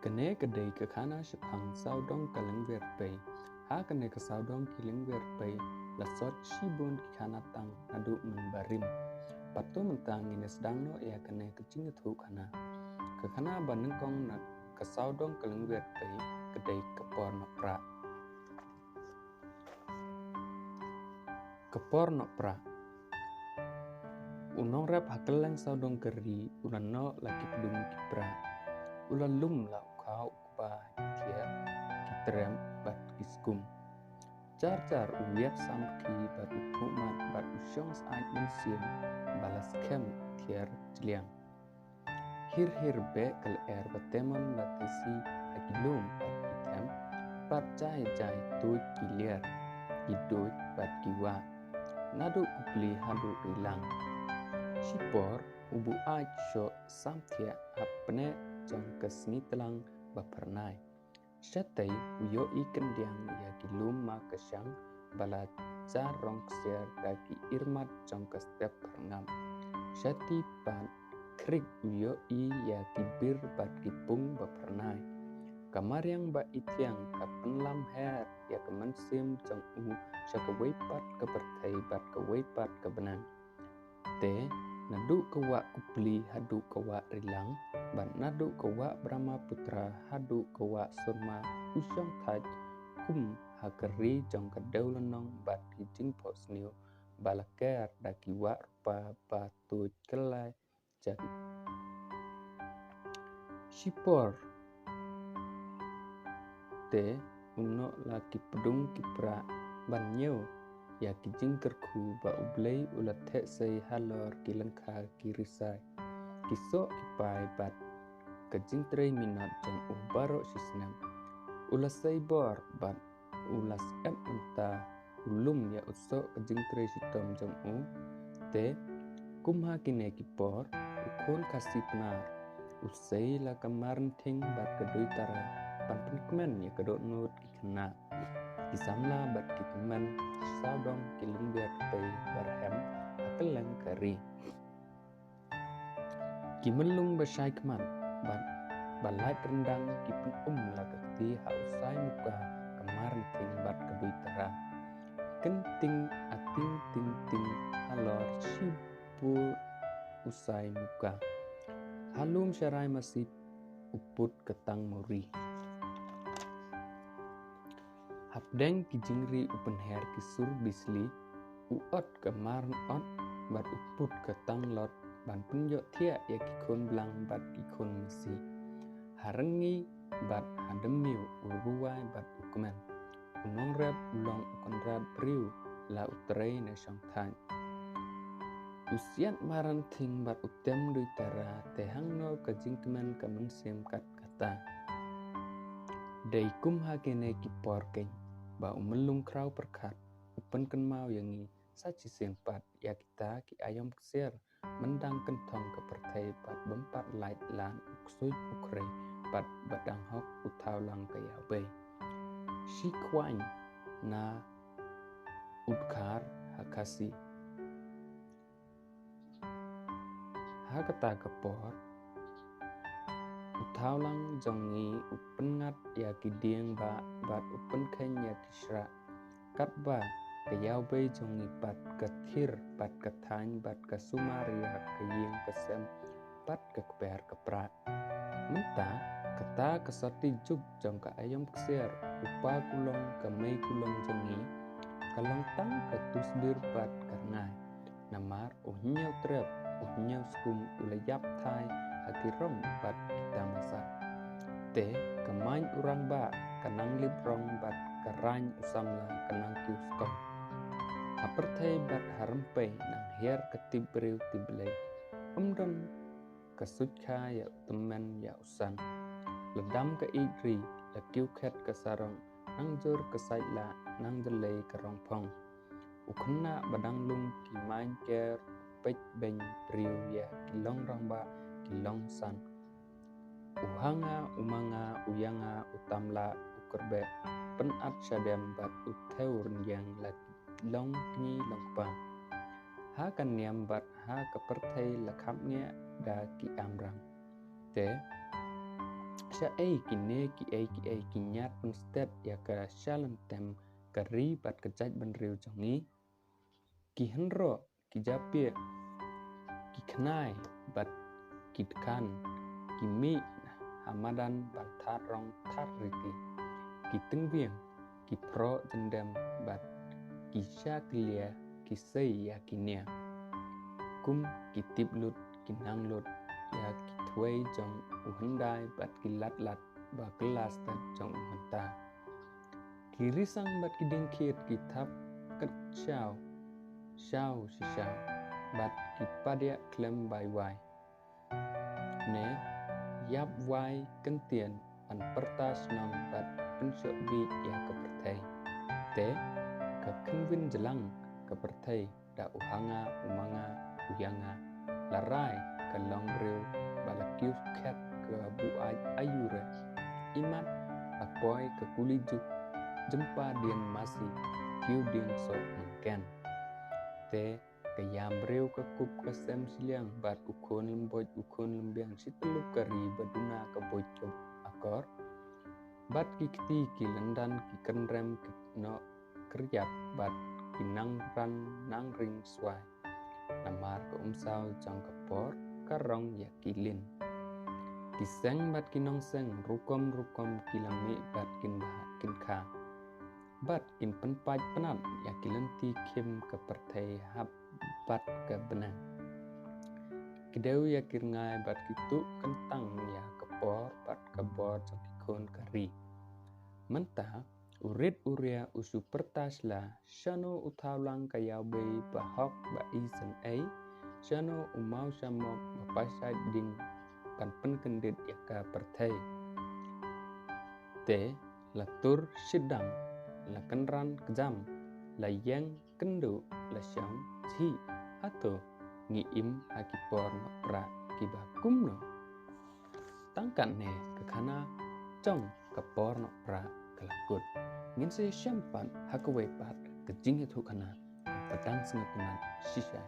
Kene kedai ke kana shapang saudong kaleng verpay. Ha kene ke saudong kiling verpay. Lasot shibun ki kana tang adu menbarim. Patu mentang ini sedang no ya kene kecing itu kana. Ke kana baneng kong nak ke saudong kaleng verpay kedai kepor nopra. Kepor nopra. Unong rap hakelang saudong keri ulan no lagi pedung kipra. Ulan lum la ukau ukba kier kitrem bat kiskum. Car uyat samki bat ukumat bat usyong saat mensiam balas kem tier jeliang. Hir be kel batemon batesi agilum bat kitem bat jai tuj kilier giduj bat kiwa. Nadu kupli hadu rilang. Shipor ubu aj syok samtia apne jong kesni telang bapernai. Syatai uyo ikan diang ya gilum ma kesyang bala jarong kesiar dagi irmat jong kestep perngam. Syati pan krik uyo i ya kibir bat kipung bapernai. Kamar yang ba itiang kapenlam her ya kemensim jong syakawaipat kepertai bat kawaipat kebenang. Te nadu kawak kupli hadu kawak rilang ban nadu kawak Brahma Putra hadu kawak surma usyong taj kum hakeri jong kadau lenong bat kijing posnio balaker daki wak rupa batu kelai jadi Shipor te unok laki pedung kipra ban nyeu ya kijing kerku ba ublei ulat tek sei halor kilengka kirisai kisok kipai bat kejing 3 minat jong ubaro sisnam ulas sei bor bat ulas entah ulum ya usok kejing 3 sitom jong te kumha kine kipor ukon kasih penar usai la kemarin ting bat kedui tara pan penkmen ya kedot ngut kikena Kisamla bat kikemen saudong kilumbiat pay barhem akeleng keri. Kimelung besyai keman bat balai rendang kipun lagakti hausai muka kemarin ting bat kedui tara. Kenting ating ting halor shibu usai muka. Halum syarai masih uput ketang muri. Hapdeng kijingri upen her kisur bisli uot kemarin ot bat uput ketang lot ban penjok tiak ya kikon belang bat kikon mesi harengi bat hademiu uruai bat ukumen unong rep ulong ukon rap priu la utrei na syang tan usiat maran ting bat utem dui tara tehang no kajingkemen kemensim kat kata Daikum hakene kipor keng ba umelung krau perkat upen ken mau yangi saci sempat ya kita ki ayam ksir mendang kentong kepertai pat bempat light lan uksuj ukre pat badang hok utau lang kaya bay shi kwany na udkar hakasi hakata kepor utau lang jongi upen ngat ya kidieng ba bat upen khen ya kisra kat ba kayau bay jongi bat kathir bat kathany bat kasumaria kayeng kesem bat kekber keprat menta kata kesati juk jong ka ayam ksir upa kulong kamay kulong jongi kalong tang katusdir bat karngai namar uhnyaw trep uhnyaw skum ulayap thai hakirong bat kita masak te kemain urang ba kanang librong bat karany usamla kanang kiuskong apertai bat harempe nang her ketibriu tiblei umdon kasutka ya temen ya usan ledam ke igri lakiu khet kasarong nang jur kesaitla nang delei kerongpong ukena badang lung kimain ker pech beng priu ya kilong rangba kilong san uhanga umanga uyanga utamla ukerbe penat syadem bat uteur yang lagi long ni longpang ha kan niam bat ha kepertai lakapnya da ki amrang te sya ki kinyat penstet ya ka shalem tem kari bat kejaj benriu jongi ki henro ki japie ki knai bat ki kan ki mi hamadan bat tarong tarriti ki tengbiang ki pro jendam bat ki syaklia ki sei ya kinia kum ki tiplut ki nanglut ya ki thuai jong uhendai bat ki lat ba kelas tan jong menta ki risang bat ki dengkit ki thap kat syau si syau bat ki padia klem bai wai ne yap wai kentien an pertas nong bat pensyok bi ya kepertai te ke kenwin jelang kepertai da uhanga umanga uyanga larai ke longreu balakius kat ke bu ayure imat apoy ke kulijuk jempa dian masih kiu dian so mungkin te kayam breu ke kup kesem siliang bat ukon lembiang situluk kari baduna ke bocok akor bat kikti ki lendan ki kenrem ki no kerjap bat ki nang ring swai namar ke umsau jang kepor karong ya kilin kiseng bat kinong seng rukom kilami bat kin kha bat kin penpaj penat ya kilenti kim ke pertai hab bat ke benang kideu ya kirngai bat kitu kentang ya kepor bat kebor jokikon kari mentah urit uria usu pertas la shano utaulang kayau bei bahok ba isen ai shano umau samok bapasai ding pan penkendit ya ka pertai te latur sidang la kenran kejam la yang kendu la syang chi atau ngiim akipor no pra kibakum no tangkan ne kekana cong kapor no pra kelakut ngin se syampan hakwe pat kejing itu kana pedang sengatungan sisa